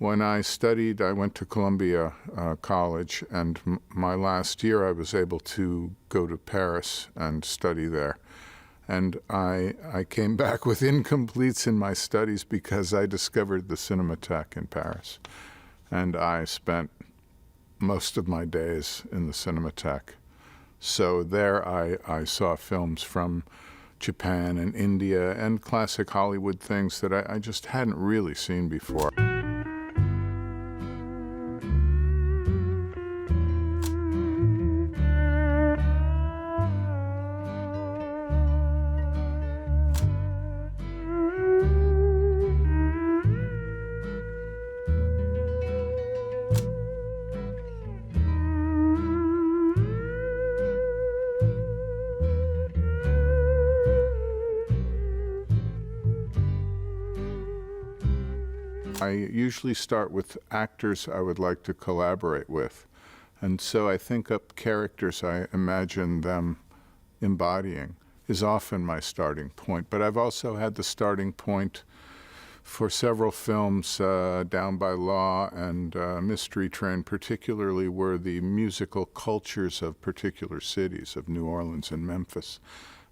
When I studied, I went to Columbia College, and my last year I was able to go to Paris and study there. And I came back with incompletes in my studies because I discovered the Cinematheque in Paris. And I spent most of my days in the Cinematheque. So there I saw films from Japan and India and classic Hollywood things that I just hadn't really seen before. I usually start with actors I would like to collaborate with. And so I think up characters I imagine them embodying is often my starting point. But I've also had the starting point for several films, Down by Law and Mystery Train particularly, were the musical cultures of particular cities, of New Orleans and Memphis.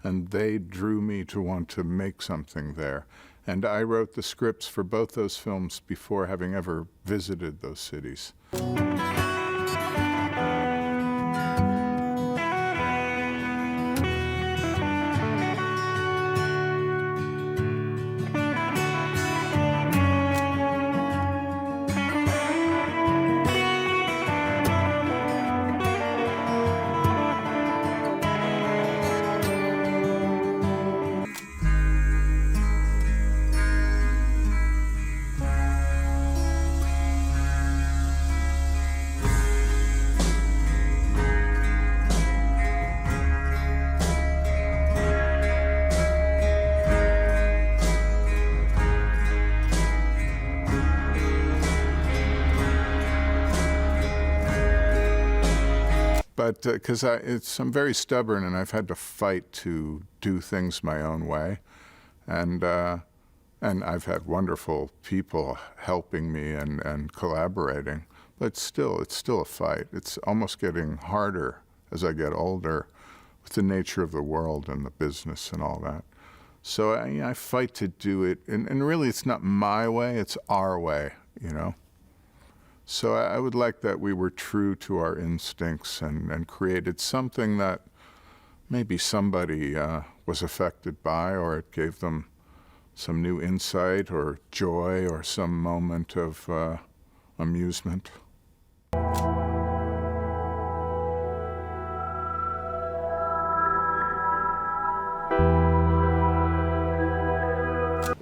And they drew me to want to make something there. And I wrote the scripts for both those films before having ever visited those cities. But because I'm very stubborn and I've had to fight to do things my own way. And I've had wonderful people helping me and collaborating. But still, it's still a fight. It's almost getting harder as I get older with the nature of the world and the business and all that. So I fight to do it. And really, it's not my way, it's our way, you know? So I would like that we were true to our instincts and created something that maybe somebody was affected by, or it gave them some new insight or joy or some moment of amusement.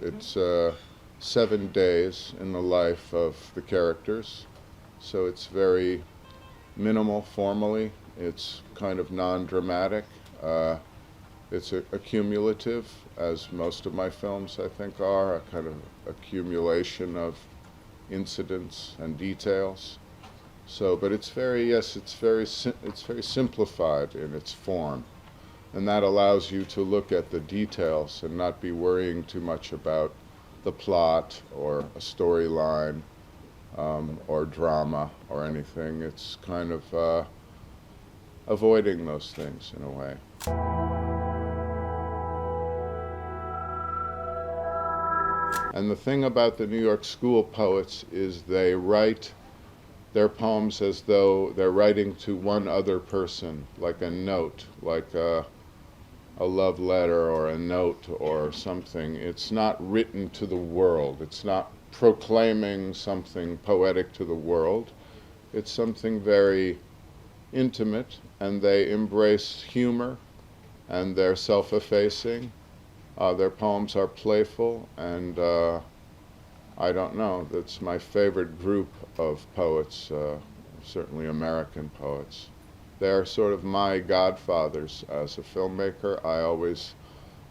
It's 7 days in the life of the characters. So it's very minimal formally. It's kind of non-dramatic. It's accumulative, as most of my films, I think, are, a kind of accumulation of incidents and details. So, but it's very, yes, it's very simplified in its form. And that allows you to look at the details and not be worrying too much about the plot or a storyline. Or drama or anything. It's kind of avoiding those things in a way. And the thing about the New York School poets is they write their poems as though they're writing to one other person, like a note, like a love letter or a note or something. It's not written to the world. It's not proclaiming something poetic to the world. It's something very intimate, and they embrace humor, and they're self-effacing. Their poems are playful, and I don't know, that's my favorite group of poets, certainly American poets. They're sort of my godfathers as a filmmaker. I always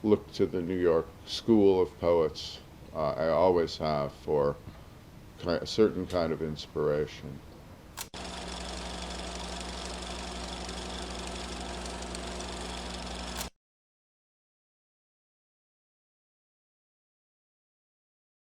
look to the New York School of Poets. I always have, for a certain kind of inspiration.